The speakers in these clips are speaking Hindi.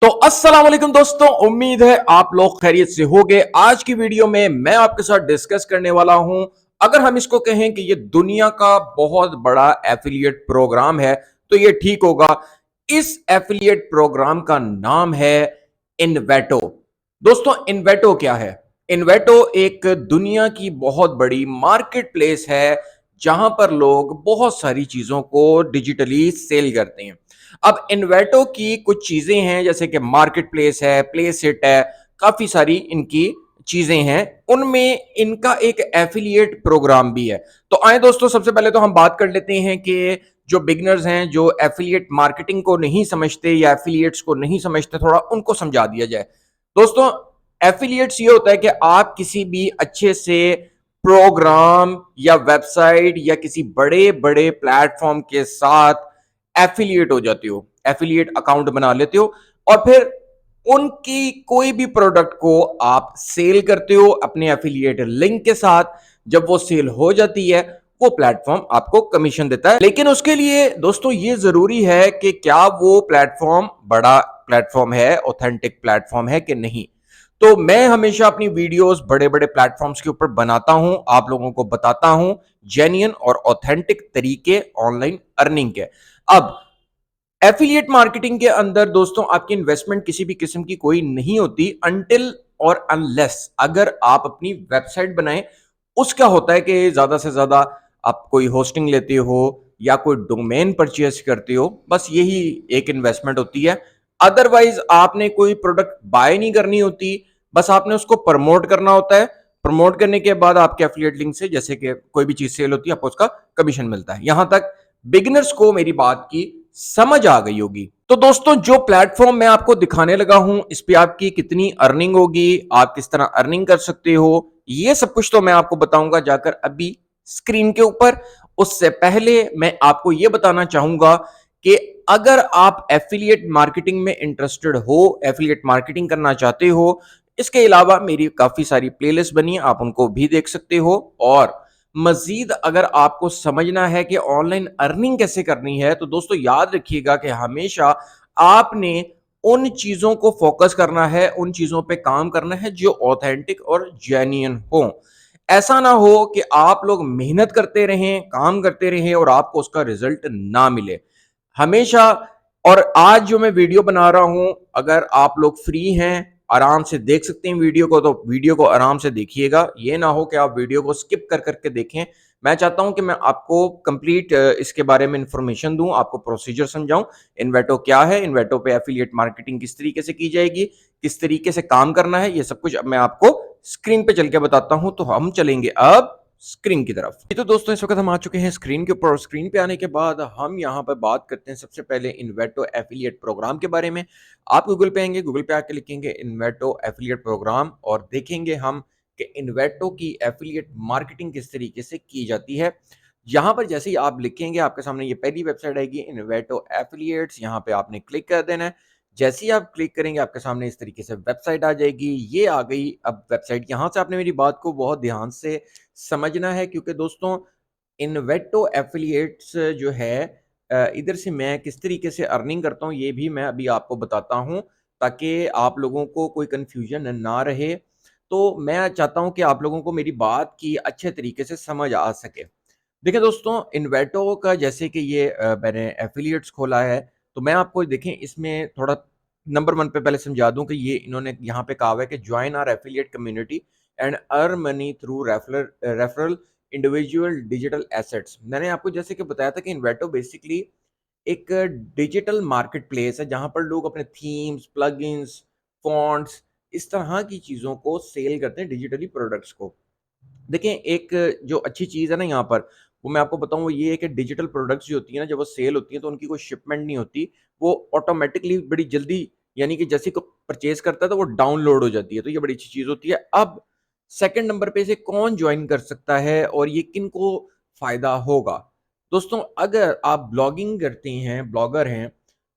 तो अस्सलाम वालेकुम दोस्तों, उम्मीद है आप लोग खैरियत से होंगे। आज की वीडियो में मैं आपके साथ डिस्कस करने वाला हूं, अगर हम इसको कहें कि ये दुनिया का बहुत बड़ा एफिलिएट प्रोग्राम है तो ये ठीक होगा। इस एफिलिएट प्रोग्राम का नाम है इन्वेटो। दोस्तों, इन्वेटो क्या है? इन्वेटो एक दुनिया की बहुत बड़ी मार्केट प्लेस है जहां पर लोग बहुत सारी चीजों को डिजिटली सेल करते हैं। अब इन्वेटो की कुछ चीजें हैं, जैसे कि मार्केट प्लेस है, प्लेस इट है, काफी सारी इनकी चीजें हैं। उनमें इनका एक एफिलिएट प्रोग्राम भी है। तो आए दोस्तों, सबसे पहले तो हम बात कर लेते हैं कि जो बिगनर्स हैं, जो एफिलिएट मार्केटिंग को नहीं समझते या एफिलिएट्स को नहीं समझते, थोड़ा उनको समझा दिया जाए। दोस्तों, एफिलिएट्स ये होता है कि आप किसी भी अच्छे से प्रोग्राम या वेबसाइट या किसी बड़े बड़े प्लेटफॉर्म के साथ एफिलिएट हो जाते हो, एफिलिएट अकाउंट बना लेते हो और फिर उनकी कोई भी प्रोडक्ट को आप सेल करते हो अपने एफिलिएट लिंक के साथ। जब वो सेल हो जाती है, वो प्लेटफॉर्म आपको कमीशन देता है। लेकिन उसके लिए दोस्तों ये जरूरी है कि क्या वो प्लेटफॉर्म बड़ा प्लेटफॉर्म है, ऑथेंटिक प्लेटफॉर्म है कि नहीं। तो मैं हमेशा अपनी वीडियोस बड़े बड़े प्लेटफॉर्म्स के ऊपर बनाता हूं, आप लोगों को बताता हूं जेन्युइन और ऑथेंटिक तरीके ऑनलाइन अर्निंग के। अब एफिलिएट मार्केटिंग के अंदर दोस्तों आपकी इन्वेस्टमेंट किसी भी किस्म की कोई नहीं होती अनटिल और अनलेस अगर आप अपनी वेबसाइट बनाएं। उसका होता है कि ज्यादा से ज्यादा आप कोई होस्टिंग लेते हो या कोई डोमेन परचेज करते हो, बस यही एक इन्वेस्टमेंट होती है। अदरवाइज आपने कोई प्रोडक्ट बाय नहीं करनी होती, बस आपने उसको प्रमोट करना होता है। प्रमोट करने के बाद आपके एफिलिएट लिंक से जैसे कि कोई भी चीज सेल होती है, आपको उसका कमीशन मिलता है। यहां तक बिगिनर्स को मेरी बात की समझ आ गई होगी। तो दोस्तों, जो प्लेटफॉर्म मैं आपको दिखाने लगा हूं, इस पे आपकी कितनी अर्निंग होगी, आप किस तरह अर्निंग कर सकते हो, ये सब कुछ तो मैं आपको बताऊंगा जाकर अभी स्क्रीन के ऊपर। उससे पहले मैं आपको यह बताना चाहूंगा कि अगर आप एफिलिएट मार्केटिंग में इंटरेस्टेड हो, एफिलिएट मार्केटिंग करना चाहते हो, इसके अलावा मेरी काफी सारी प्लेलिस्ट बनी है, आप उनको भी देख सकते हो। और मजीद अगर आपको समझना है कि ऑनलाइन अर्निंग कैसे करनी है, तो दोस्तों याद रखिएगा कि हमेशा आपने उन चीजों को फोकस करना है, उन चीजों पे काम करना है जो ऑथेंटिक और जेन्युइन हो। ऐसा ना हो कि आप लोग मेहनत करते रहें, काम करते रहें और आपको उसका रिजल्ट ना मिले हमेशा। और आज जो मैं वीडियो बना रहा हूं, अगर आप लोग फ्री हैं, आराम से देख सकते हैं वीडियो को, तो वीडियो को आराम से देखिएगा। ये ना हो कि आप वीडियो को स्किप कर करके देखें। मैं चाहता हूं कि मैं आपको कंप्लीट इसके बारे में इंफॉर्मेशन दूं, आपको प्रोसीजर समझाऊं। इन्वेटो क्या है, इन्वेटो पे एफिलिएट मार्केटिंग किस तरीके से की जाएगी, किस तरीके से काम करना है, ये सब कुछ अब मैं आपको स्क्रीन पे चल के बताता हूं। तो हम चलेंगे अब स्क्रीन की तरफ। तो दोस्तों, इस वक्त हम आ चुके हैं स्क्रीन के ऊपर और स्क्रीन पे आने के बाद हम यहाँ पर बात करते हैं सबसे पहले इन्वेटो एफिलिएट प्रोग्राम के बारे में। आप गूगल पे आएंगे, गूगल पे आके लिखेंगे इन्वेटो एफिलिएट प्रोग्राम और देखेंगे हम कि इन्वेटो की एफिलिएट मार्केटिंग किस तरीके से की जाती है। यहाँ पर जैसे ही आप लिखेंगे, आपके सामने ये पहली वेबसाइट आएगी इन्वेटो एफिलिएट्स, यहाँ पे आपने क्लिक कर देना है। जैसे ही आप क्लिक करेंगे, आपके सामने इस तरीके से वेबसाइट आ जाएगी। ये आ गई अब वेबसाइट। यहाँ से आपने मेरी बात को बहुत ध्यान से समझना है, क्योंकि दोस्तों इन्वेटो एफिलिएट्स जो है, इधर से मैं किस तरीके से अर्निंग करता हूँ ये भी मैं अभी आपको बताता हूँ, ताकि आप लोगों को कोई कंफ्यूजन ना रहे। तो मैं चाहता हूँ कि आप लोगों को मेरी बात की अच्छे तरीके से समझ आ सके। देखिए दोस्तों, इन्वेटो का जैसे कि ये मैंने एफिलिएट्स खोला है, तो मैं आपको देखें इसमें थोड़ा नंबर वन पे पहले समझा दूं कि ये इन्होंने यहाँ पे कहा हुआ है कि join our affiliate community and earn money through referral individual digital assets. मैंने आपको जैसे कि बताया था कि इन्वेटो बेसिकली एक डिजिटल मार्केट प्लेस है जहां पर लोग अपने थीम्स, प्लगइन्स, फॉन्ट्स, इस तरह की चीज़ों को सेल करते हैं, डिजिटली प्रोडक्ट्स को। देखें, एक जो अच्छी चीज़ है ना यहाँ पर, वो मैं आपको बताऊँ, वो ये है कि डिजिटल प्रोडक्ट्स जो होती है ना, जब वो सेल होती है तो उनकी कोई शिपमेंट नहीं होती। वो ऑटोमेटिकली बड़ी जल्दी, यानी कि जैसे को परचेज करता है तो वो डाउनलोड हो जाती है। तो ये बड़ी अच्छी चीज़ होती है। अब सेकंड नंबर पे इसे कौन ज्वाइन कर सकता है और ये किनको फ़ायदा होगा? दोस्तों, अगर आप ब्लॉगिंग करते हैं, ब्लॉगर हैं,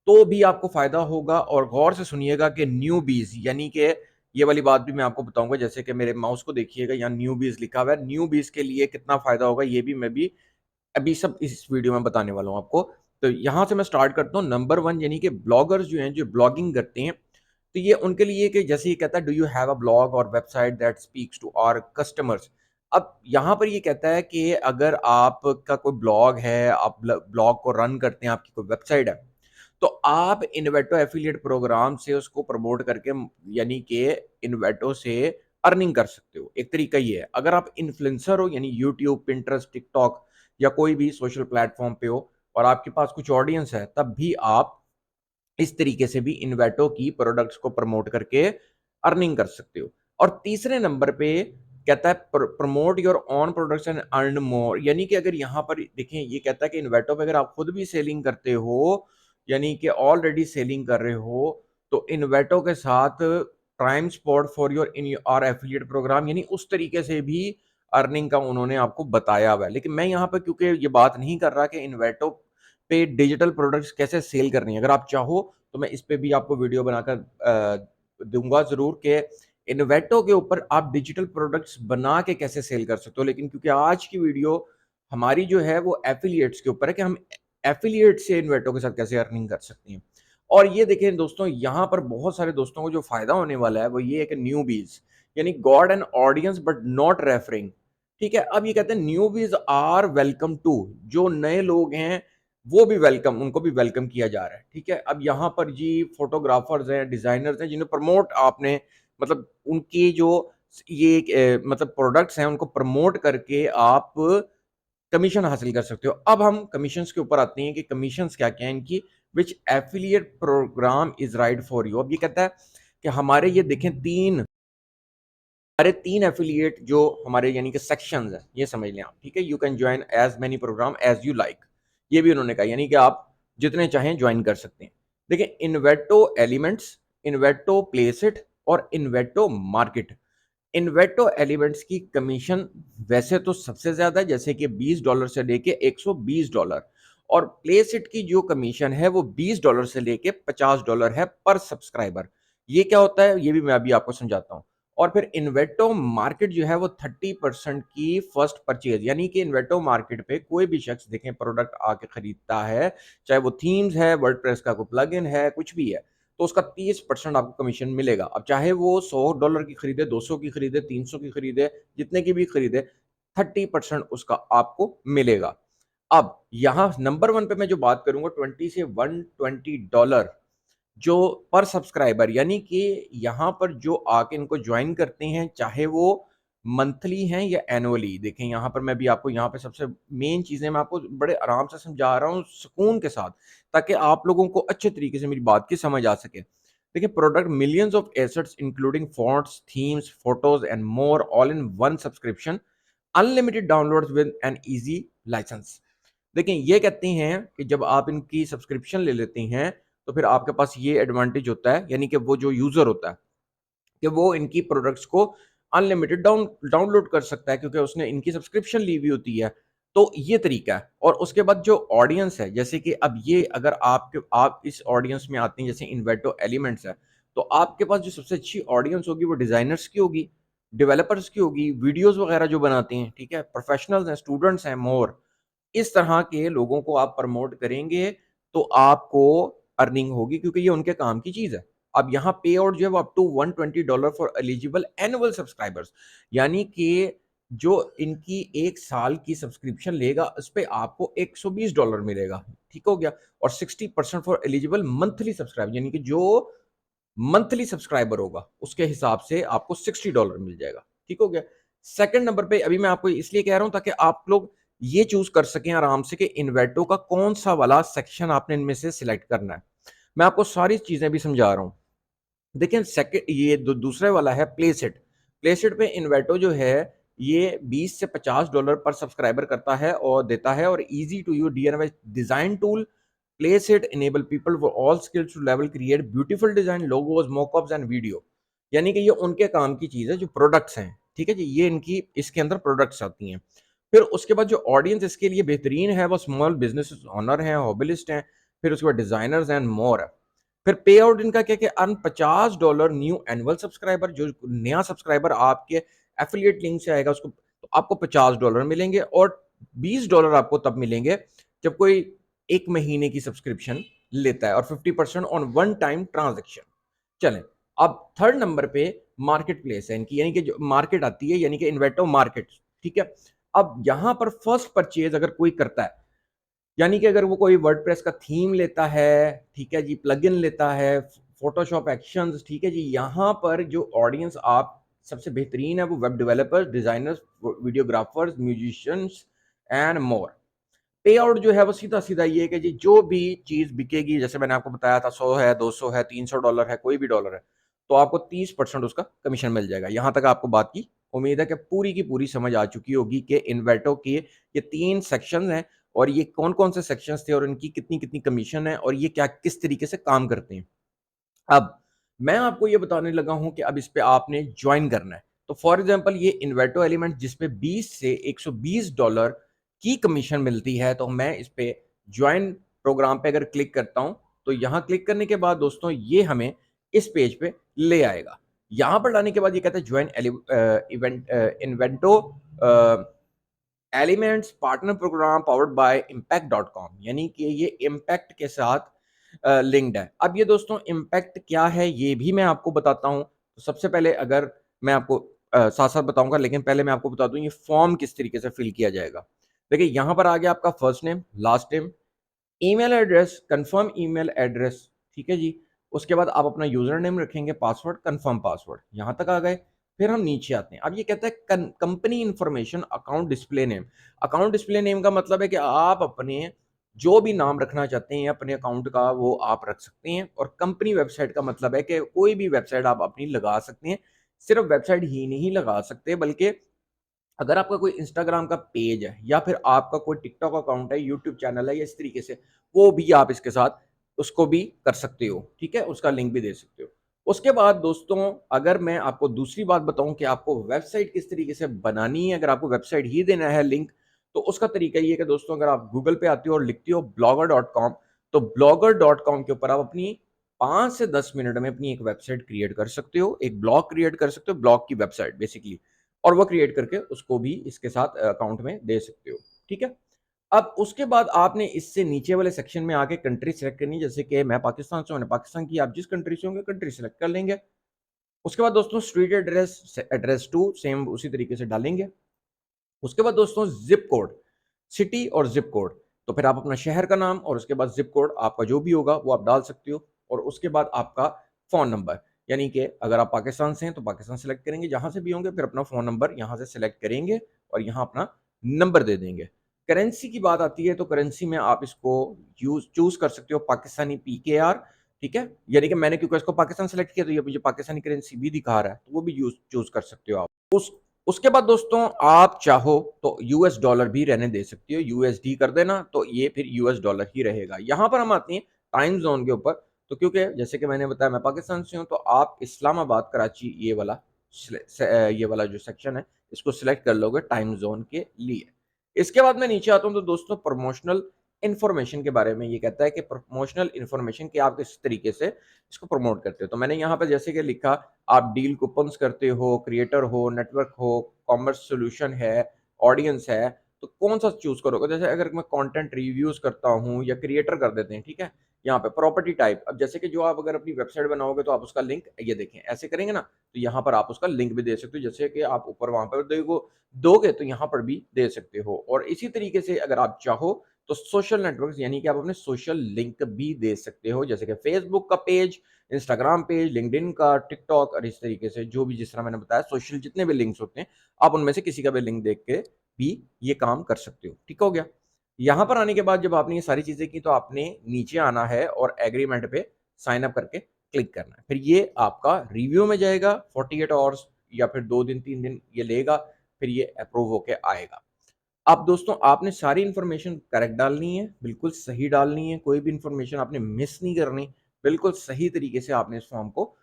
तो भी आपको फ़ायदा होगा। और गौर से सुनिएगा कि न्यूबीज़, यानी कि ये वाली बात भी मैं आपको बताऊंगा। जैसे कि मेरे माउस को देखिएगा, यहाँ न्यूबीज लिखा हुआ है। न्यूबीज के लिए कितना फायदा होगा ये भी मैं भी अभी सब इस वीडियो में बताने वाला हूँ आपको। तो यहाँ से मैं स्टार्ट करता हूँ। नंबर वन, यानी कि ब्लॉगर्स जो हैं, जो ब्लॉगिंग करते हैं, तो ये उनके लिए कि जैसे ये कहता है, do you have a blog or website that speaks to our customers. अब यहाँ पर ये कहता है कि अगर आपका कोई ब्लॉग है, आप ब्लॉग को रन करते हैं, आपकी कोई वेबसाइट है, तो आप इन्वेटो एफिलिएट प्रोग्राम से उसको प्रमोट करके, यानी कि इन्वेटो से अर्निंग कर सकते हो। एक तरीका ये है। अगर आप इन्फ्लुएंसर हो, यानी यूट्यूब, पिंटरेस्ट, टिकटॉक या कोई भी सोशल प्लेटफॉर्म पे हो और आपके पास कुछ ऑडियंस है, तब भी आप इस तरीके से भी इन्वेटो की प्रोडक्ट्स को प्रमोट करके अर्निंग कर सकते हो। और तीसरे नंबर पे कहता है promote your on products and earn more, यानी कि अगर यहाँ पर देखें, ये कहता है कि इन्वेटो पे अगर आप खुद भी सेलिंग करते हो, यानी कि ऑलरेडी सेलिंग कर रहे हो, तो इन्वेटो के साथ prime spot for your in our affiliate program, यानी उस तरीके से भी अर्निंग का उन्होंने आपको बताया हुआ है। लेकिन मैं यहाँ पर क्योंकि ये बात नहीं कर रहा कि इन्वेटो पे डिजिटल प्रोडक्ट्स कैसे सेल करनी है, अगर आप चाहो तो मैं इस पे भी आपको वीडियो बनाकर दूंगा जरूर कि इन्वेटो के ऊपर आप डिजिटल प्रोडक्ट्स बना के कैसे सेल कर सकते हो। लेकिन क्योंकि आज की वीडियो हमारी जो है वो एफिलिएट्स के ऊपर है कि हम एफिलिएट से इन्वेटो के साथ कैसे अर्निंग कर सकते हैं। और ये देखें दोस्तों, यहाँ पर बहुत सारे दोस्तों को जो फायदा होने वाला है वो ये है कि न्यूबीज, यानी God and audience but not referring. ठीक है, अब ये कहते हैं न्यूबीज आर वेलकम टू, जो नए लोग हैं वो भी वेलकम, उनको भी वेलकम किया जा रहा है। ठीक है, अब यहाँ पर जी फोटोग्राफर्स हैं, डिजाइनर्स हैं, जिन्हें प्रमोट आपने, मतलब उनकी जो ये मतलब प्रोडक्ट्स हैं उनको प्रमोट करके आप कमीशन हासिल कर सकते हो। अब हम कमीशंस के ऊपर आते हैं कि कमीशंस क्या क्या है इनकी, which affiliate program is right for you. अब ये कहता है कि हमारे ये देखें तीन एफिलिएट जो हमारे यानी कि सेक्शंस हैं, ये समझ लें आप। ठीक है, you can join as many program as you like, ये भी उन्होंने कहा, यानी कि आप जितने चाहें ज्वाइन कर सकते हैं। देखिए, इन्वेटो एलिमेंट्स, इन्वेटो प्लेसिट और इन्वेटो मार्केट। इन्वेटो एलिमेंट्स की कमीशन वैसे तो सबसे ज्यादा है, जैसे कि $20 से लेके $120, और प्लेसिट की जो कमीशन है वो $20 से लेके $50 है पर सब्सक्राइबर। ये क्या होता है, ये भी मैं अभी आपको समझाता हूँ। और फिर इन्वेटो मार्केट जो है वो 30% की फर्स्ट परचेज, यानी कि इन्वेटो मार्केट पे कोई भी शख्स देखें प्रोडक्ट आके खरीदता है, चाहे वो थीम्स है, वर्डप्रेस का कोई प्लगइन है, कुछ भी है, तो उसका 30% आपको कमीशन मिलेगा। अब चाहे वो $100 की खरीदे, 200 की खरीदे, 300 की खरीदे, जितने की भी खरीदे, 30% उसका आपको मिलेगा। अब यहाँ नंबर वन पे मैं जो बात करूंगा, 20 से $120 जो पर सब्सक्राइबर, यानी कि यहाँ पर जो आके इनको ज्वाइन करते हैं, चाहे वो मंथली हैं या एनुअली। देखें यहाँ पर मैं भी आपको, यहाँ पे सबसे मेन चीजें मैं आपको बड़े आराम से समझा रहा हूँ, सुकून के साथ, ताकि आप लोगों को अच्छे तरीके से मेरी बात की समझ आ सके। देखिए, product millions of assets including fonts, themes, photos and more, all in one subscription, unlimited downloads with an easy license. देखिए, ये कहते हैं कि जब आप इनकी सब्सक्रिप्शन ले लेते हैं, तो फिर आपके पास ये एडवांटेज होता है, यानी कि वो जो यूजर होता है कि वो इनकी प्रोडक्ट्स को अनलिमिटेड डाउनलोड कर सकता है, क्योंकि उसने इनकी सब्सक्रिप्शन ली हुई होती है। तो ये तरीका है। और उसके बाद जो ऑडियंस है, जैसे कि अब ये अगर आप इस ऑडियंस में आते हैं, जैसे इन्वेटो एलिमेंट्स है, तो आपके पास जो सबसे अच्छी ऑडियंस होगी वो डिजाइनर्स की होगी, डेवलपर्स की होगी, वीडियोस वगैरह जो बनाते हैं, ठीक है, प्रोफेशनल्स हैं, स्टूडेंट्स हैं, मोर। इस तरह के लोगों को आप प्रमोट करेंगे तो आपको अर्निंग होगी, क्योंकि ये उनके काम की चीज है। अब यहाँ पे आउट जो है वो up to $120 for eligible annual subscribers, यानी कि जो इनकी एक साल की सब्सक्रिप्शन लेगा उस पे आपको $120 मिलेगा। ठीक हो गया। और 60% फॉर एलिजिबल मंथली सब्सक्राइबर, यानी कि जो मंथली सब्सक्राइबर होगा उसके हिसाब से आपको $60 मिल जाएगा। ठीक हो गया। सेकंड नंबर पे अभी मैं आपको इसलिए कह रहा हूं ताकि आप लोग ये चूज कर सकें आराम से कि इन्वेटो का कौन सा वाला सेक्शन आपने इनमें से सिलेक्ट करना है। मैं आपको सारी चीजें भी समझा रहा हूं। देखिए, सेकंड ये दूसरे वाला है प्लेसेट। प्लेसेट पे इन्वेटो जो है ये $20 से $50 पर सब्सक्राइबर करता है और देता है, और easy to use DIY design tool. Placeit enable people for all skills to level create beautiful design, logos, mockups and video, यानी कि ये उनके काम की चीज है जो प्रोडक्ट्स हैं। ठीक है जी, ये इनकी इसके अंदर प्रोडक्ट्स आती हैं। फिर उसके बाद जो ऑडियंस इसके लिए बेहतरीन है वो स्मॉल बिजनेस ओनर हैं, हॉबलिस्ट हैं, फिर उसके बाद डिजाइनर्स एंड मोर है। फिर पे आउट इनका क्या क्या, अर्न $50 न्यू एनुअल सब्सक्राइबर, जो नया सब्सक्राइबर आपके एफिलिएट लिंक से आएगा उसको, तो आपको $50 मिलेंगे, और $20 आपको तब मिलेंगे जब कोई एक महीने की सब्सक्रिप्शन लेता है, और 50% ऑन वन टाइम ट्रांजेक्शन। चलें, अब थर्ड नंबर पे मार्केट प्लेस है इनकी, यानी कि जो मार्केट आती है, यानी कि इन्वेटो मार्केट, ठीक है। अब यहां पर फर्स्ट परचेज अगर कोई करता है, यानी कि अगर वो कोई वर्डप्रेस का थीम लेता है, ठीक है जी, प्लगइन लेता है, फोटोशॉप एक्शंस, ठीक है जी, यहाँ पर जो ऑडियंस आप सबसे बेहतरीन है वो web developers, designers, videographers, musicians and more. पे आउट जो है वो सीधा सीधा ये है कि जी जो भी चीज बिकेगी, जैसे मैंने आपको बताया था 100 है, 200 है, $300 है, कोई भी डॉलर है, तो आपको 30% उसका कमीशन मिल जाएगा। यहां तक आपको बात की उम्मीद है कि पूरी की पूरी समझ आ चुकी होगी कि इन्वेटो के ये 3 सेक्शन हैं और ये कौन कौन से सेक्शंस थे और इनकी कितनी कितनी कमीशन है और ये क्या किस तरीके से काम करते हैं। अब मैं आपको ये बताने लगा हूं कि अब इस पे आपने ज्वाइन करना है। तो फॉर एग्जांपल ये इन्वेटो एलिमेंट जिस पे 20 से $120 की कमीशन मिलती है, तो मैं इस पे ज्वाइन प्रोग्राम पे अगर क्लिक करता हूं, तो यहां क्लिक करने के बाद दोस्तों ये हमें इस पेज पे ले आएगा। यहां पर लाने के बाद ये कहता है join event Envato elements partner program powered by impact.com, यानी कि ये इम्पैक्ट के साथ लिंक्ड है। अब ये दोस्तों इम्पैक्ट क्या है ये भी मैं आपको बताता हूं। तो सबसे पहले अगर मैं आपको साथ साथ बताऊंगा, लेकिन पहले मैं आपको बता दूं ये फॉर्म किस तरीके से फिल किया जाएगा। देखिए यहां पर आ गया आपका first name, last name, email address, confirm email address, ठीक है जी। उसके बाद आप अपना यूजर नेम रखेंगे, पासवर्ड, कंफर्म पासवर्ड, यहां तक आ गए। फिर हम नीचे आते हैं। अब ये कहता है company information account display name. Account display name का मतलब है कि आप अपने जो भी नाम रखना चाहते हैं अपने अकाउंट का वो आप रख सकते हैं, और कंपनी वेबसाइट का मतलब है कि कोई भी वेबसाइट आप अपनी लगा सकते हैं। सिर्फ वेबसाइट ही नहीं लगा सकते, बल्कि अगर आपका कोई इंस्टाग्राम का पेज है या फिर आपका कोई टिकटॉक अकाउंट है, यूट्यूब चैनल है, या इस तरीके से, वो भी आप इसके साथ उसको भी कर सकते हो, ठीक है, उसका लिंक भी दे सकते हो। उसके बाद दोस्तों अगर मैं आपको दूसरी बात बताऊं कि आपको वेबसाइट किस तरीके से बनानी है, अगर आपको वेबसाइट ही देना है लिंक, तो उसका तरीका ये है कि दोस्तों अगर आप गूगल पे आते हो और लिखते हो blogger.com, तो blogger.com के ऊपर आप अपनी 5 से 10 मिनट में अपनी एक वेबसाइट क्रिएट कर सकते हो, एक ब्लॉग क्रिएट कर सकते हो, ब्लॉग की वेबसाइट बेसिकली, और वो क्रिएट करके उसको भी इसके साथ अकाउंट में दे सकते हो, ठीक है। अब उसके बाद आपने इससे नीचे वाले सेक्शन में आके कंट्री सेलेक्ट करनी है, जैसे कि मैं पाकिस्तान से हूं, मैंने पाकिस्तान की, आप जिस कंट्री से होंगे कंट्री सेलेक्ट कर लेंगे। उसके बाद दोस्तों street address, address two same उसी तरीके से डालेंगे। उसके बाद दोस्तों जिप कोड, सिटी और जिप कोड, तो फिर आप अपना शहर का नाम और उसके बाद जिप कोड आपका जो भी होगा वो आप डाल सकते हो। और उसके बाद आपका फ़ोन नंबर, यानी कि अगर आप पाकिस्तान से हैं तो पाकिस्तान सेलेक्ट करेंगे, जहाँ से भी होंगे फिर अपना फ़ोन नंबर यहाँ से सेलेक्ट करेंगे और यहाँ अपना नंबर दे देंगे। करेंसी की बात आती है तो करेंसी में आप इसको चूज़ कर सकते हो पाकिस्तानी पीकेआर, ठीक है? यानी कि मैंने क्योंकि इसको पाकिस्तान सेलेक्ट किया तो ये मुझे पाकिस्तानी करेंसी भी दिखा रहा है, तो वो भी चूज़ कर सकते हो आप। उसके बाद दोस्तों आप चाहो तो यूएस डॉलर भी रहने दे सकती हो, यूएसडी कर देना तो ये फिर यूएस डॉलर ही रहेगा। यहां पर हम आते हैं टाइम जोन के ऊपर। तो क्योंकि जैसे कि मैंने बताया मैं पाकिस्तान से हूं, तो आप इस्लामाबाद कराची ये वाला जो सेक्शन है इसको सिलेक्ट कर लोगे टाइम जोन के लिए। इसके बाद मैं नीचे आता हूं तो दोस्तों प्रमोशनल इन्फॉर्मेशन के बारे में ये कहता है कि प्रमोशनल इन्फॉर्मेशन की आप किस तरीके से इसको प्रमोट करते हो। तो मैंने यहाँ पर जैसे कि लिखा, आप डील कूपन्स करते हो, क्रिएटर हो, नेटवर्क हो, कॉमर्स सॉल्यूशन है, ऑडियंस है, तो कौन सा चूज करोगे? जैसे अगर मैं कंटेंट रिव्यूज करता हूँ या क्रिएटर कर देते हैं, ठीक है। यहाँ पे प्रॉपर्टी टाइप, अब जैसे कि जो आप अगर अपनी वेबसाइट बनाओगे तो आप उसका लिंक ये देखें ऐसे करेंगे ना, तो यहाँ पर आप उसका लिंक भी दे सकते हो, जैसे कि आप ऊपर वहां पर दोगे तो यहाँ पर भी दे सकते हो। और इसी तरीके से अगर आप चाहो तो सोशल नेटवर्क, यानी कि आप अपने सोशल लिंक भी दे सकते हो, जैसे कि फेसबुक का पेज, इंस्टाग्राम पेज, लिंक्डइन का, टिकटॉक, और इस तरीके से जो भी जिस तरह मैंने बताया सोशल जितने भी लिंक्स होते हैं आप उनमें से किसी का भी लिंक देख के भी ये काम कर सकते हो। ठीक हो गया। यहाँ पर आने के बाद जब आपने ये सारी चीजें की तो आपने नीचे आना है और एग्रीमेंट पे साइन अप करके क्लिक करना है। फिर ये आपका रिव्यू में जाएगा 48 आवर्स या फिर 2 दिन 3 दिन ये लेगा, फिर ये अप्रूव होके आएगा। अब दोस्तों आपने सारी इंफॉर्मेशन करेक्ट डालनी है, बिल्कुल सही डालनी है, कोई भी इंफॉर्मेशन आपने मिस नहीं करनी, बिल्कुल सही तरीके से आपने इस फॉर्म को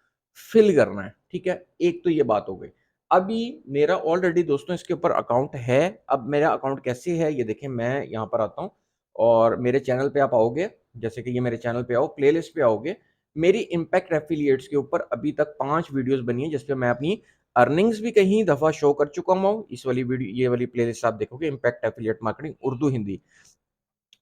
फिल करना है, ठीक है। एक तो ये बात हो गई। अभी मेरा ऑलरेडी दोस्तों इसके ऊपर अकाउंट है। अब मेरा अकाउंट कैसे है ये देखें, मैं यहाँ पर आता हूँ और मेरे चैनल पे आप आओगे, जैसे कि ये मेरे चैनल पे आओ, प्लेलिस्ट पे आओगे, मेरी इम्पैक्ट एफिलिएट्स के ऊपर अभी तक 5 वीडियोस बनी है जिसपे मैं अपनी अर्निंग्स भी कहीं दफा शो कर चुका हूँ। इस वाली वीडियो, ये वाली प्लेलिस्ट आप देखोगे, impact affiliate marketing Urdu Hindi,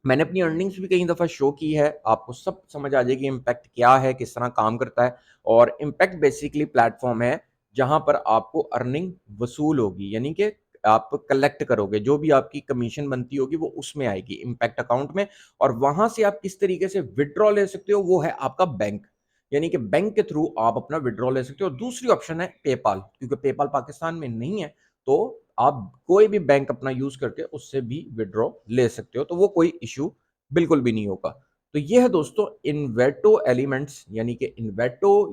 मैंने अपनी अर्निंग्स भी कई दफ़ा शो की है, आपको सब समझ आ जाएगी इम्पैक्ट क्या है, किस तरह काम करता है। और इम्पैक्ट बेसिकली प्लेटफ़ॉर्म है, जहाँ पर आपको अर्निंग वसूल होगी, यानी कि आप कलेक्ट करोगे, जो भी आपकी कमीशन बनती होगी वो उसमें आएगी इम्पैक्ट अकाउंट में, और वहाँ से आप किस तरीके से विथड्रॉ ले सकते हो, वो है आपका बैंक। यानी कि बैंक के थ्रू आप अपना विथड्रॉ ले सकते हो। दूसरी ऑप्शन है पेपाल, क्योंकि पेपाल पाकिस्तान में नहीं है, तो आप कोई भी बैंक अपना यूज़ करके उससे भी विथड्रॉ ले सकते हो, तो वो कोई इश्यू बिल्कुल भी नहीं होगा। तो ये है दोस्तों इन्वेटो एलिमेंट्स, यानी कि इन्वेटो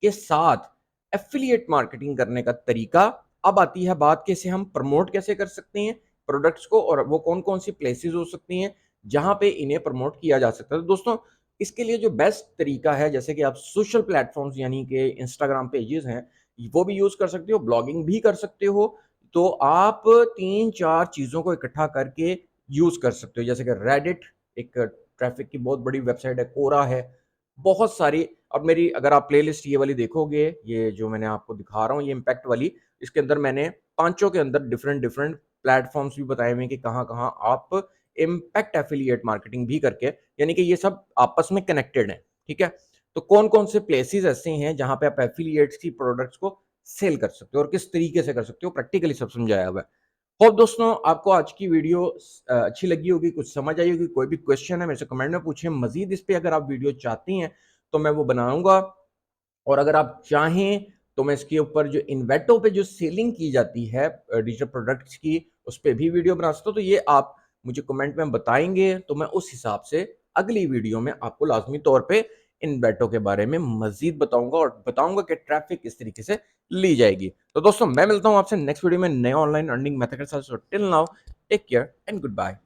के साथ एफ़िलिएट मार्केटिंग करने का तरीका। अब आती है बात कि इसे हम प्रमोट कैसे कर सकते हैं प्रोडक्ट्स को, और वो कौन-कौन सी प्लेसेस हो सकती हैं जहाँ पे इन्हें प्रमोट किया जा सकता है। तो दोस्तों इसके लिए जो बेस्ट तरीका है, जैसे कि आप सोशल प्लेटफ़ॉर्म्स यानी कि इंस्टाग्राम पेजेज़ हैं, वो भी यूज़ कर सकते हो, ब्लॉगिंग भी कर सकते हो। तो आप 3-4 चीज़ों को इकट्ठा करके यूज़ कर सकते हो, जैसे कि रेडिट एक ट्रैफ़िक की बहुत बड़ी वेबसाइट है, कोरा है, बहुत सारी। अब मेरी अगर आप प्लेलिस्ट ये वाली देखोगे, ये जो मैंने आपको दिखा रहा हूँ, ये इम्पैक्ट वाली, इसके अंदर मैंने पाँचों के अंदर डिफरेंट-डिफरेंट प्लेटफ़ॉर्म्स भी बताए हुए हैं कि कहाँ-कहाँ आप इम्पैक्ट एफ़िलिएट मार्केटिंग भी करके, यानी कि ये सब आपस में कनेक्टेड हैं, ठीक है? तो कौन-कौन से प्लेसेस ऐसे हैं जहाँ पे आप एफ़िलिएट्स की प्रोडक्ट्स को सेल कर सकते हो और किस तरीके से कर सकते हो, प्रैक्टिकली सब समझाया हुआ है। होप दोस्तों आपको आज की वीडियो अच्छी लगी होगी, कुछ समझ आई होगी। कोई भी क्वेश्चन है मेरे से कमेंट में पूछें। मज़ीद इस पे अगर आप वीडियो चाहती हैं, तो मैं वो बनाऊँगा। और अगर आप चाहें तो मैं इसके ऊपर जो इन्वेटो पे जो सेलिंग की जाती है डिजिटल प्रोडक्ट्स की, उस पे भी वीडियो बना सकता हूँ। तो ये आप मुझे कमेंट में बताएँगे, तो मैं उस हिसाब से अगली वीडियो में आपको लाज़मी तौर पे इन्वेटो के बारे में मज़ीद बताऊँगा और बताऊँगा कि ट्रैफ़िक किस तरीके से ली जाएगी। तो दोस्तों मैं मिलता हूँ आपसे नेक्स्ट वीडियो में नए ऑनलाइन अर्निंग मेथड के साथ। So till now take care and good bye.